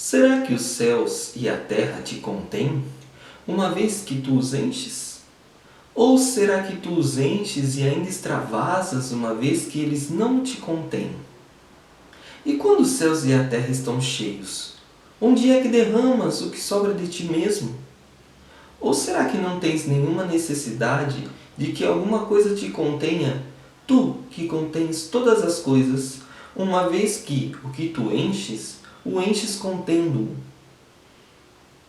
Será que os céus e a terra te contêm, uma vez que tu os enches? Ou será que tu os enches e ainda extravasas, uma vez que eles não te contêm? E quando os céus e a terra estão cheios, onde é que derramas o que sobra de ti mesmo? Ou será que não tens nenhuma necessidade de que alguma coisa te contenha, tu que contens todas as coisas, uma vez que o que tu enches, o enches contendo-o?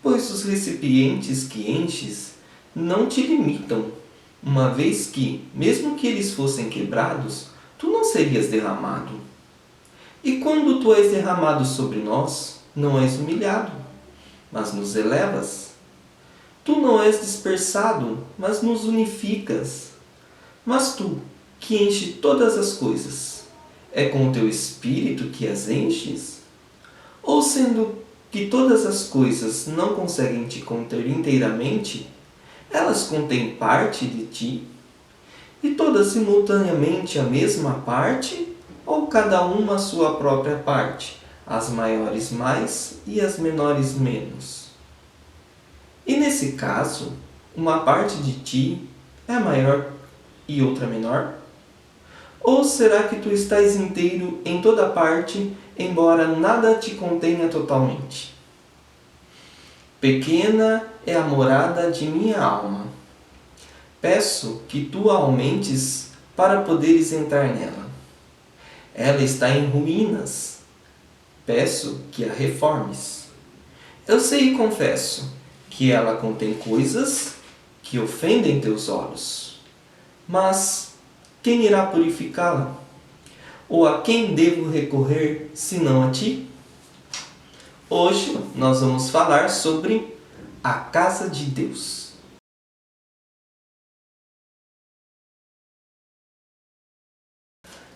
Pois os recipientes que enches não te limitam, uma vez que, mesmo que eles fossem quebrados, tu não serias derramado. E quando tu és derramado sobre nós, não és humilhado, mas nos elevas. Tu não és dispersado, mas nos unificas. Mas tu, que enche todas as coisas, é com o teu espírito que as enches? Ou sendo que todas as coisas não conseguem te conter inteiramente, elas contêm parte de ti? E todas simultaneamente a mesma parte, ou cada uma a sua própria parte, as maiores mais e as menores menos? E nesse caso, uma parte de ti é maior e outra menor? Ou será que tu estás inteiro em toda parte, embora nada te contenha totalmente? Pequena é a morada de minha alma. Peço que tu a aumentes para poderes entrar nela. Ela está em ruínas. Peço que a reformes. Eu sei e confesso que ela contém coisas que ofendem teus olhos. Mas quem irá purificá-la? Ou a quem devo recorrer, senão a ti? Hoje nós vamos falar sobre a casa de Deus.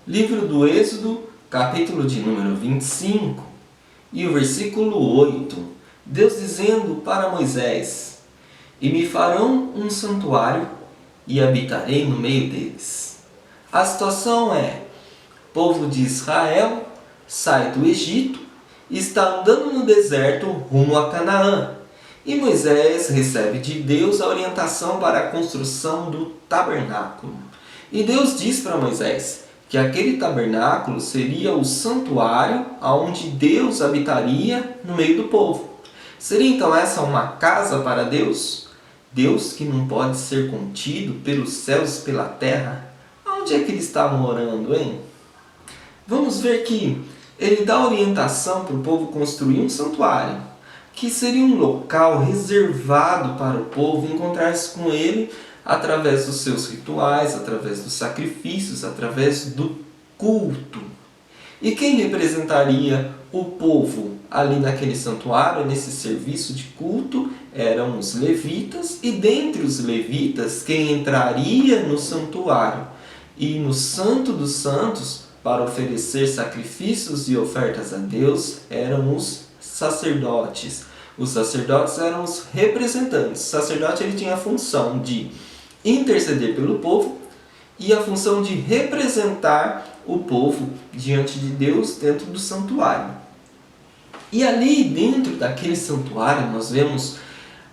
Livro do Êxodo, capítulo de número 25, e o versículo 8. Deus dizendo para Moisés: E me farão um santuário, e habitarei no meio deles. A situação é: o povo de Israel sai do Egito e está andando no deserto rumo a Canaã. E Moisés recebe de Deus a orientação para a construção do tabernáculo. E Deus diz para Moisés que aquele tabernáculo seria o santuário onde Deus habitaria no meio do povo. Seria então essa uma casa para Deus? Deus que não pode ser contido pelos céus e pela terra? Onde é que ele está morando, hein? Vamos ver que ele dá orientação para o povo construir um santuário, que seria um local reservado para o povo encontrar-se com ele através dos seus rituais, através dos sacrifícios, através do culto. E quem representaria o povo ali naquele santuário, nesse serviço de culto, eram os levitas, e dentre os levitas, quem entraria no santuário e no Santo dos Santos para oferecer sacrifícios e ofertas a Deus eram os sacerdotes. Os sacerdotes eram os representantes. O sacerdote ele tinha a função de interceder pelo povo e a função de representar o povo diante de Deus dentro do santuário. E ali dentro daquele santuário nós vemos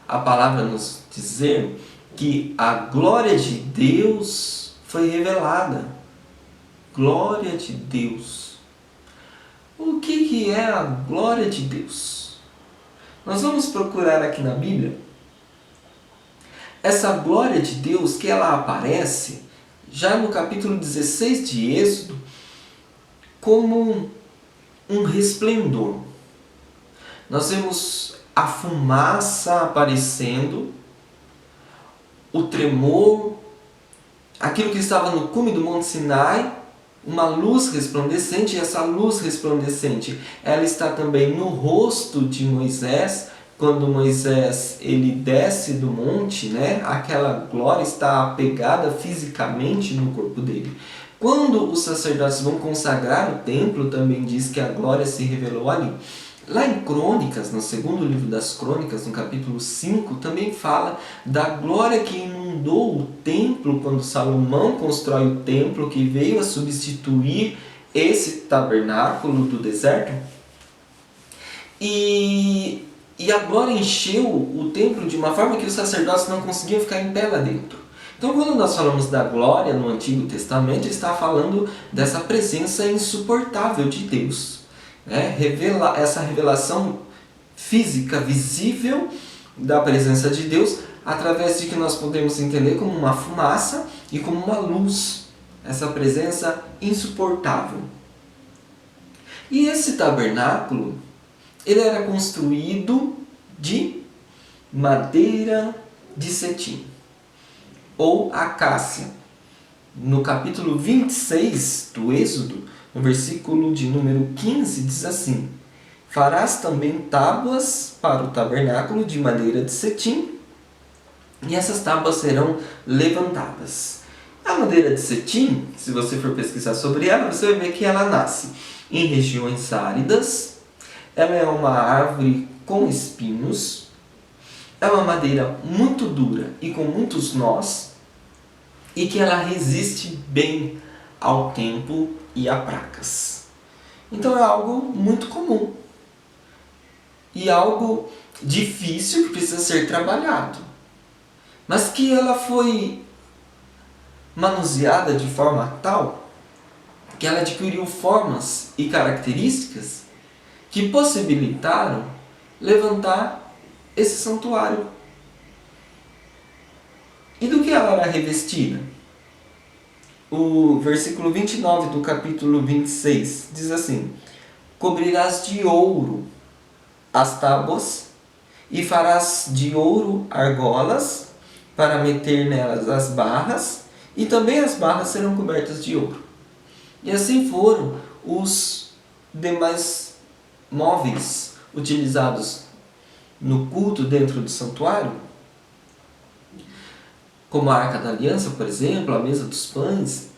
a palavra nos dizer que a glória de Deus foi revelada. Glória de Deus. O que é a glória de Deus? Nós vamos procurar aqui na Bíblia. Essa glória de Deus que ela aparece já no capítulo 16 de Êxodo como um resplendor. Nós vemos a fumaça aparecendo, o tremor, aquilo que estava no cume do Monte Sinai, uma luz resplandecente, e essa luz resplandecente ela está também no rosto de Moisés. Quando Moisés ele desce do monte, aquela glória está apegada fisicamente no corpo dele. Quando os sacerdotes vão consagrar o templo, também diz que a glória se revelou ali. Lá em Crônicas, no segundo livro das Crônicas, no capítulo 5, também fala da glória que inundou o templo quando Salomão constrói o templo, que veio a substituir esse tabernáculo do deserto. E E a glória encheu o templo de uma forma que os sacerdotes não conseguiam ficar em pé lá dentro. Então, quando nós falamos da glória no Antigo Testamento, está falando dessa presença insuportável de Deus. Né? Essa revelação física, visível da presença de Deus, através de que nós podemos entender como uma fumaça e como uma luz. Essa presença insuportável. E esse tabernáculo, ele era construído de madeira de cetim, ou acácia. No capítulo 26 do Êxodo, no versículo de número 15, diz assim: farás também tábuas para o tabernáculo de madeira de cetim, e essas tábuas serão levantadas. A madeira de cetim, se você for pesquisar sobre ela, você vai ver que ela nasce em regiões áridas. Ela é uma árvore com espinhos. É uma madeira muito dura e com muitos nós, e que ela resiste bem ao tempo e a pragas. Então é algo muito comum e algo difícil que precisa ser trabalhado, mas que ela foi manuseada de forma tal que ela adquiriu formas e características que possibilitaram levantar esse santuário. E do que ela era revestida? O versículo 29 do capítulo 26 diz assim: cobrirás de ouro as tábuas e farás de ouro argolas para meter nelas as barras, e também as barras serão cobertas de ouro. E assim foram os demais móveis utilizados no culto dentro do santuário, como a Arca da Aliança, por exemplo, a mesa dos pães,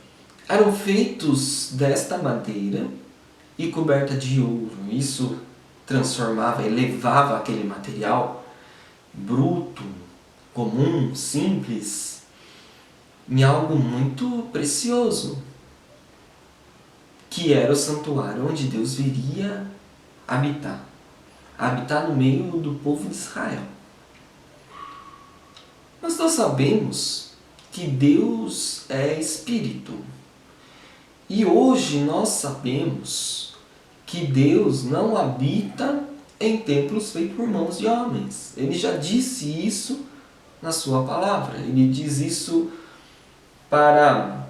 eram feitos desta madeira e coberta de ouro. Isso transformava, elevava aquele material bruto, comum, simples, em algo muito precioso, que era o santuário onde Deus viria habitar no meio do povo de Israel. Mas nós sabemos que Deus é Espírito. E hoje nós sabemos que Deus não habita em templos feitos por mãos de homens. Ele já disse isso na sua palavra. Ele diz isso para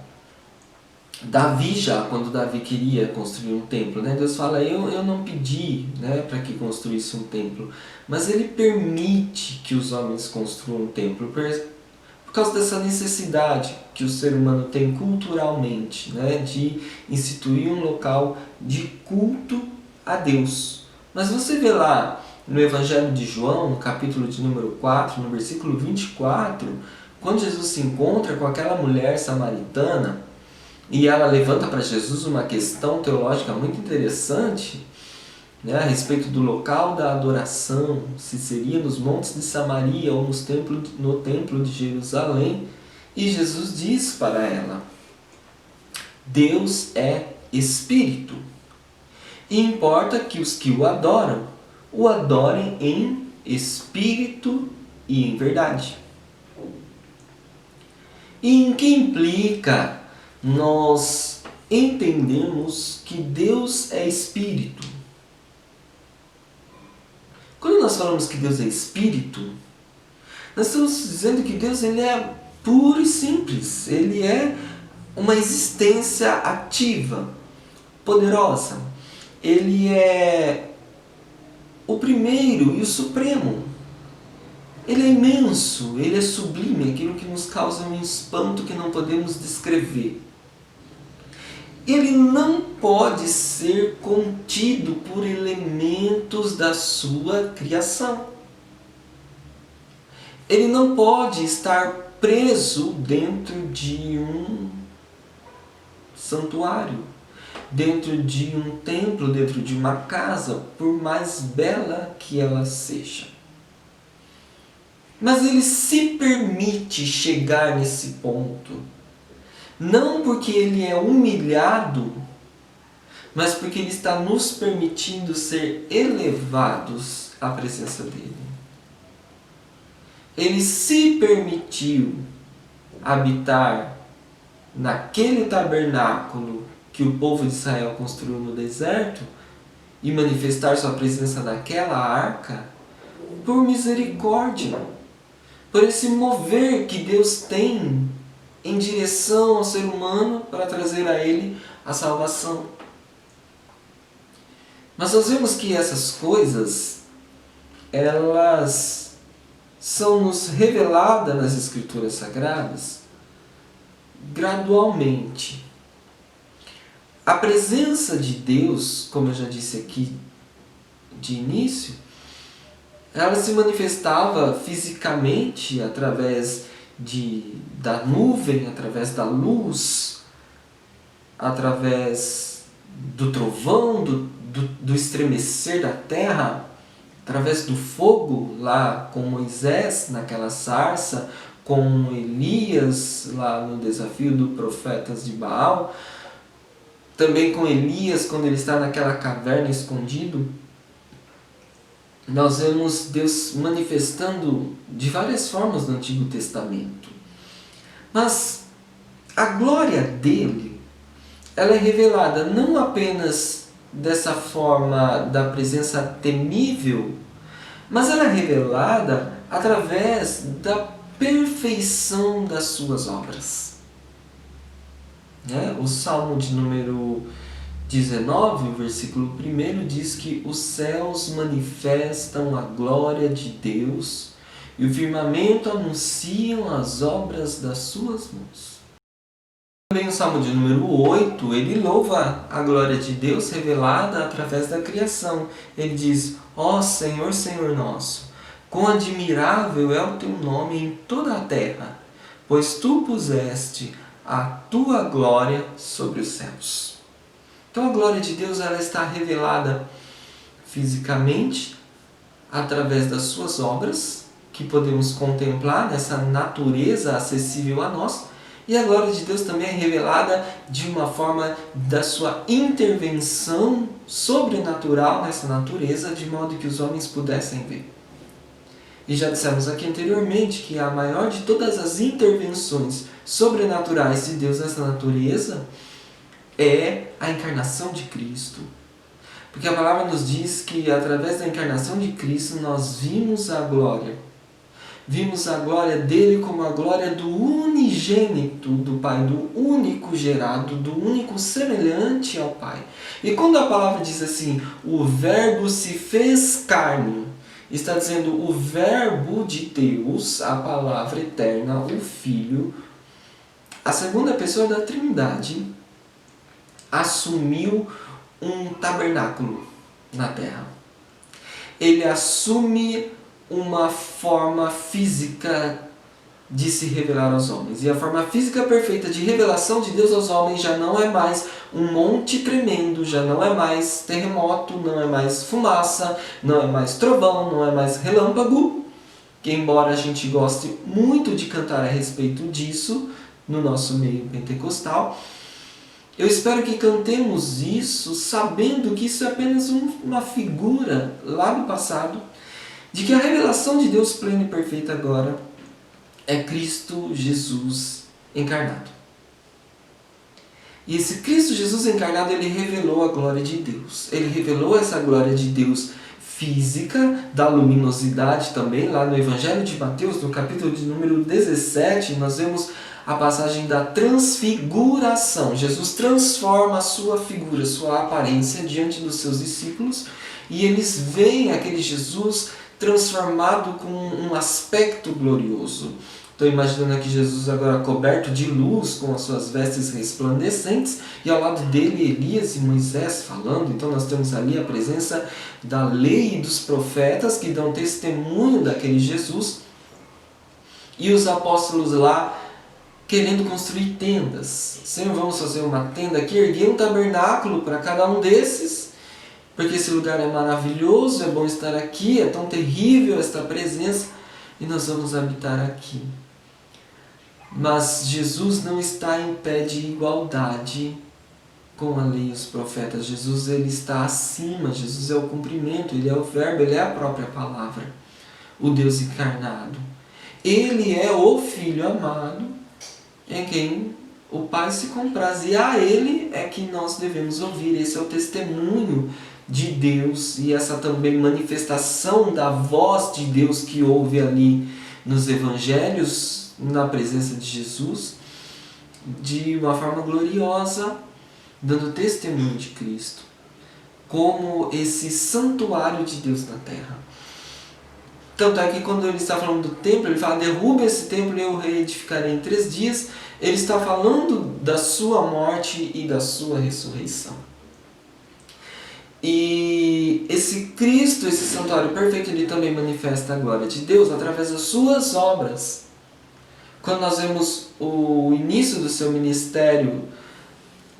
Davi já, quando Davi queria construir um templo. Né? Deus fala, eu não pedi, né, para que construísse um templo, mas Ele permite que os homens construam um templo, por causa dessa necessidade que o ser humano tem culturalmente, né, de instituir um local de culto a Deus. Mas você vê lá no Evangelho de João, no capítulo de número 4, no versículo 24, quando Jesus se encontra com aquela mulher samaritana, e ela levanta para Jesus uma questão teológica muito interessante, né, a respeito do local da adoração, se seria nos montes de Samaria ou no templo de Jerusalém. E Jesus diz para ela: Deus é Espírito, e importa que os que o adorem em espírito e em verdade. E em que implica nós entendemos que Deus é Espírito? Quando nós falamos que Deus é Espírito, nós estamos dizendo que Deus ele é puro e simples. Ele é uma existência ativa, poderosa. Ele é o primeiro e o supremo. Ele é imenso, ele é sublime, aquilo que nos causa um espanto que não podemos descrever. Ele não pode ser contido por elementos da sua criação. Ele não pode estar preso dentro de um santuário, dentro de um templo, dentro de uma casa, por mais bela que ela seja. Mas ele se permite chegar nesse ponto, não porque ele é humilhado, mas porque ele está nos permitindo ser elevados a presença dele. Ele se permitiu habitar naquele tabernáculo que o povo de Israel construiu no deserto e manifestar sua presença naquela arca por misericórdia, por esse mover que Deus tem em direção ao ser humano para trazer a ele a salvação. Mas nós vemos que essas coisas, elas são nos reveladas nas Escrituras Sagradas gradualmente. A presença de Deus, como eu já disse aqui de início, ela se manifestava fisicamente através da nuvem, através da luz, através do trovão, do estremecer da terra, através do fogo lá com Moisés naquela sarça, com Elias lá no desafio dos profetas de Baal, também com Elias quando ele está naquela caverna escondido. Nós vemos Deus manifestando de várias formas no Antigo Testamento. Mas a glória dele, ela é revelada não apenas dessa forma da presença temível, mas ela é revelada através da perfeição das suas obras. O Salmo de número 19, o versículo 1 diz que os céus manifestam a glória de Deus e o firmamento anunciam as obras das suas mãos. Também o Salmo de número 8, ele louva a glória de Deus revelada através da criação. Ele diz: ó Senhor, Senhor nosso, quão admirável é o teu nome em toda a terra, pois tu puseste a tua glória sobre os céus. Então a glória de Deus, ela está revelada fisicamente através das suas obras, que podemos contemplar nessa natureza acessível a nós, e a glória de Deus também é revelada de uma forma da sua intervenção sobrenatural nessa natureza, de modo que os homens pudessem ver. E já dissemos aqui anteriormente que a maior de todas as intervenções sobrenaturais de Deus nessa natureza é a encarnação de Cristo. Porque a palavra nos diz que através da encarnação de Cristo nós vimos a glória. Vimos a glória dele como a glória do unigênito do Pai, do único gerado, do único semelhante ao Pai. E quando a palavra diz assim, o Verbo se fez carne, está dizendo o Verbo de Deus, a palavra eterna, o Filho, a segunda pessoa da Trindade, assumiu um tabernáculo na terra. Ele assume uma forma física de se revelar aos homens. E a forma física perfeita de revelação de Deus aos homens já não é mais um monte tremendo, já não é mais terremoto, não é mais fumaça, não é mais trovão, não é mais relâmpago, que embora a gente goste muito de cantar a respeito disso no nosso meio pentecostal, eu espero que cantemos isso sabendo que isso é apenas uma figura lá do passado, de que a revelação de Deus plena e perfeita agora é Cristo Jesus encarnado. E esse Cristo Jesus encarnado, ele revelou a glória de Deus. Ele revelou essa glória de Deus física, da luminosidade também, lá no Evangelho de Mateus, no capítulo de número 17, nós vemos a passagem da transfiguração. Jesus transforma a sua figura, sua aparência diante dos seus discípulos e eles veem aquele Jesus transformado com um aspecto glorioso. Estou imaginando aqui Jesus agora coberto de luz, com as suas vestes resplandecentes, e ao lado dele Elias e Moisés falando. Então nós temos ali a presença da lei e dos profetas que dão testemunho daquele Jesus, e os apóstolos lá querendo construir tendas. Senhor, vamos fazer uma tenda aqui, erguer um tabernáculo para cada um desses, porque esse lugar é maravilhoso, é bom estar aqui, é tão terrível esta presença, e nós vamos habitar aqui. Mas Jesus não está em pé de igualdade com a lei e os profetas. Jesus, ele está acima, Jesus é o cumprimento, ele é o verbo, ele é a própria palavra, o Deus encarnado. Ele é o Filho amado, em quem o Pai se compraz, e a ele é que nós devemos ouvir. Esse é o testemunho de Deus e essa também manifestação da voz de Deus que houve ali nos evangelhos, na presença de Jesus, de uma forma gloriosa, dando testemunho de Cristo, como esse santuário de Deus na terra. Tanto é que quando ele está falando do templo, ele fala: derruba esse templo e eu reedificarei em 3 dias. Ele está falando da sua morte e da sua ressurreição. E esse Cristo, esse santuário perfeito, ele também manifesta a glória de Deus através das suas obras. Quando nós vemos o início do seu ministério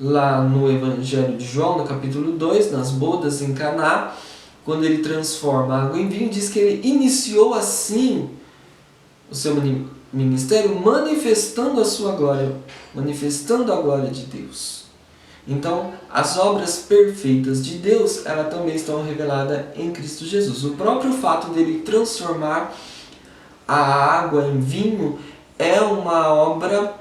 lá no Evangelho de João, no capítulo 2, nas bodas em Caná, quando ele transforma a água em vinho, diz que ele iniciou assim o seu ministério manifestando a sua glória, manifestando a glória de Deus. Então, as obras perfeitas de Deus, elas também estão reveladas em Cristo Jesus. O próprio fato dele transformar a água em vinho é uma obra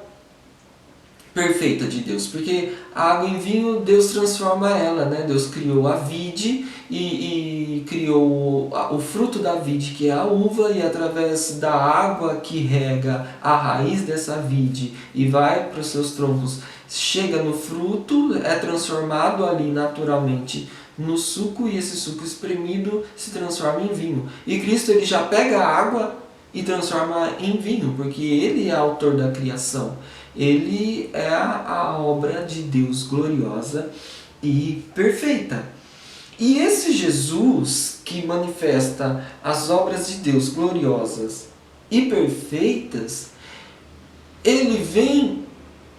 perfeita de Deus, porque a água em vinho, Deus transforma ela, né? Deus criou a vide e criou o fruto da vide, que é a uva, e através da água que rega a raiz dessa vide e vai para os seus troncos, chega no fruto, é transformado ali naturalmente no suco, e esse suco espremido se transforma em vinho. E Cristo, ele já pega a água e transforma em vinho, porque ele é autor da criação. Ele é a obra de Deus gloriosa e perfeita. E esse Jesus que manifesta as obras de Deus gloriosas e perfeitas, ele vem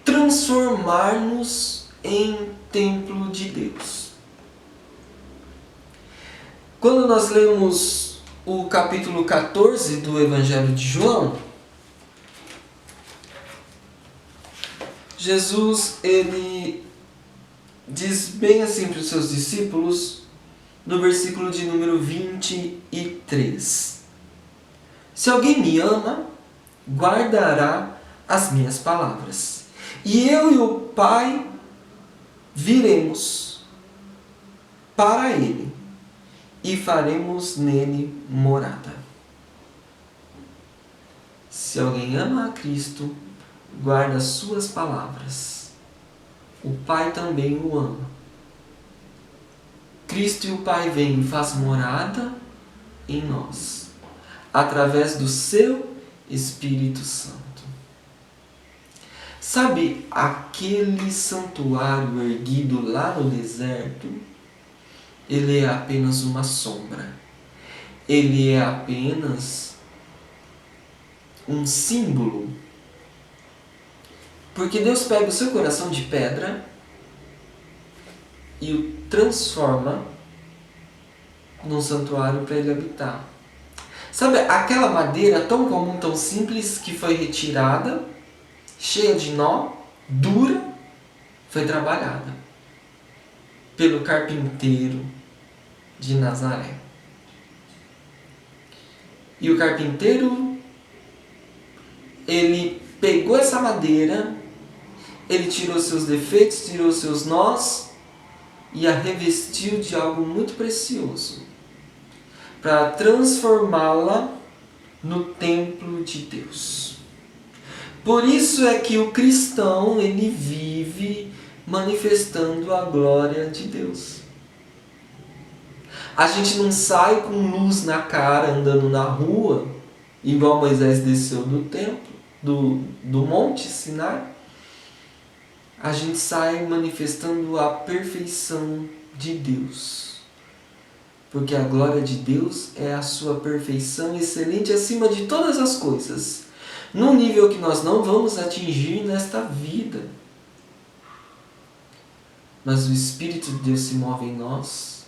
transformar-nos em templo de Deus. Quando nós lemos o capítulo 14 do Evangelho de João, Jesus, ele diz bem assim para os seus discípulos, no versículo de número 23. Se alguém me ama, guardará as minhas palavras. E eu e o Pai viremos para ele e faremos nele morada. Se alguém ama a Cristo, guarda as suas palavras. O Pai também o ama. Cristo e o Pai vêm e faz morada em nós, através do seu Espírito Santo. Sabe aquele santuário erguido lá no deserto? Ele é apenas uma sombra. Ele é apenas um símbolo. Porque Deus pega o seu coração de pedra e o transforma num santuário para ele habitar. Sabe aquela madeira tão comum, tão simples, que foi retirada, cheia de nó, dura, foi trabalhada pelo carpinteiro de Nazaré. E o carpinteiro, ele pegou essa madeira, ele tirou seus defeitos, tirou seus nós e a revestiu de algo muito precioso, para transformá-la no templo de Deus. Por isso é que o cristão, ele vive manifestando a glória de Deus. A gente não sai com luz na cara andando na rua, igual Moisés desceu do templo, do Monte Sinai. A gente sai manifestando a perfeição de Deus. Porque a glória de Deus é a sua perfeição excelente acima de todas as coisas, num nível que nós não vamos atingir nesta vida. Mas o Espírito de Deus se move em nós,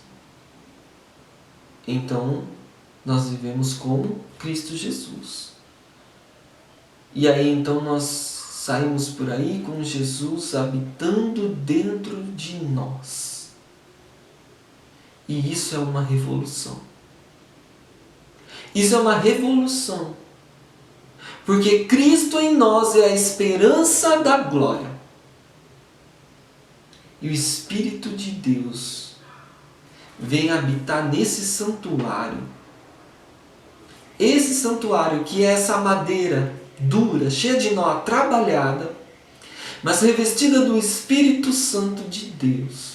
então nós vivemos como Cristo Jesus. E aí então nós saímos por aí com Jesus habitando dentro de nós. E isso é uma revolução. Isso é uma revolução. Porque Cristo em nós é a esperança da glória. E o Espírito de Deus vem habitar nesse santuário. Esse santuário que é essa madeira dura, cheia de nó, trabalhada, mas revestida do Espírito Santo de Deus.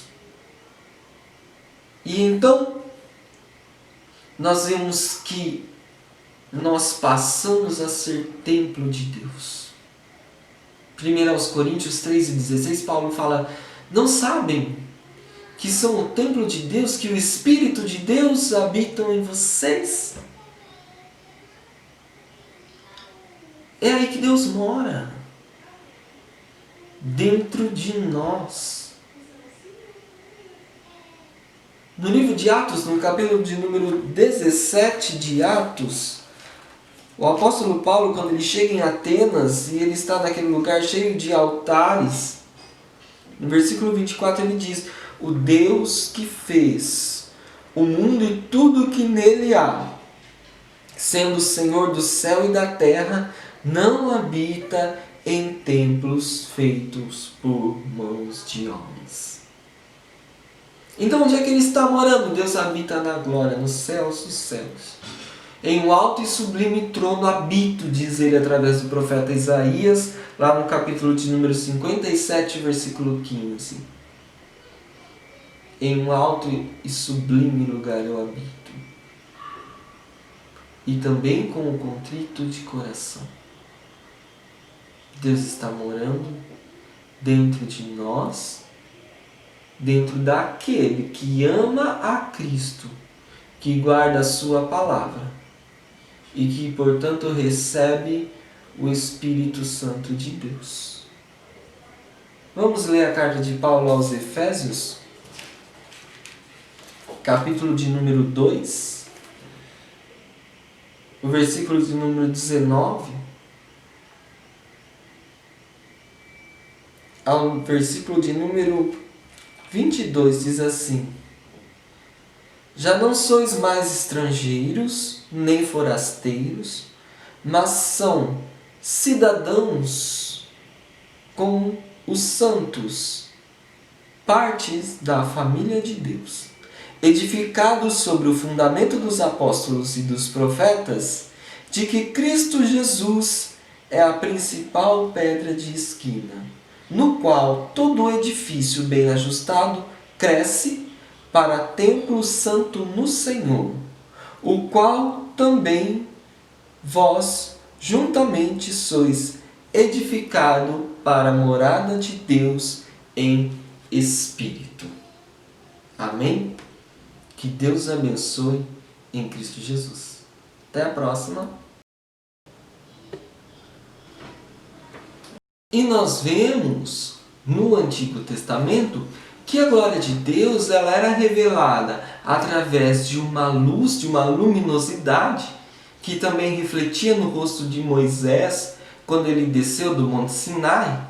E então, nós vemos que nós passamos a ser templo de Deus. 1 Coríntios 3:16, Paulo fala: não sabem que são o templo de Deus, que o Espírito de Deus habita em vocês? É aí que Deus mora, dentro de nós. No livro de Atos, no capítulo de número 17 de Atos, o apóstolo Paulo, quando ele chega em Atenas e ele está naquele lugar cheio de altares, no versículo 24 ele diz: o Deus que fez o mundo e tudo que nele há, sendo o Senhor do céu e da terra, não habita em templos feitos por mãos de homens. Então onde é que ele está morando? Deus habita na glória, nos céus dos céus. Em um alto e sublime trono habito, diz ele através do profeta Isaías, lá no capítulo de número 57, versículo 15. Em um alto e sublime lugar eu habito. E também com o contrito de coração. Deus está morando dentro de nós, dentro daquele que ama a Cristo, que guarda a sua palavra e que, portanto, recebe o Espírito Santo de Deus. Vamos ler a carta de Paulo aos Efésios, capítulo de número 2, o versículo de número 19 ao versículo de número 22, diz assim: já não sois mais estrangeiros, nem forasteiros, mas são cidadãos com os santos, partes da família de Deus, edificados sobre o fundamento dos apóstolos e dos profetas, de que Cristo Jesus é a principal pedra de esquina, no qual todo o edifício bem ajustado cresce para templo santo no Senhor, o qual também vós juntamente sois edificado para a morada de Deus em Espírito. Amém? Que Deus abençoe em Cristo Jesus. Até a próxima. E nós vemos no Antigo Testamento que a glória de Deus ela era revelada através de uma luz, de uma luminosidade, que também refletia no rosto de Moisés quando ele desceu do Monte Sinai.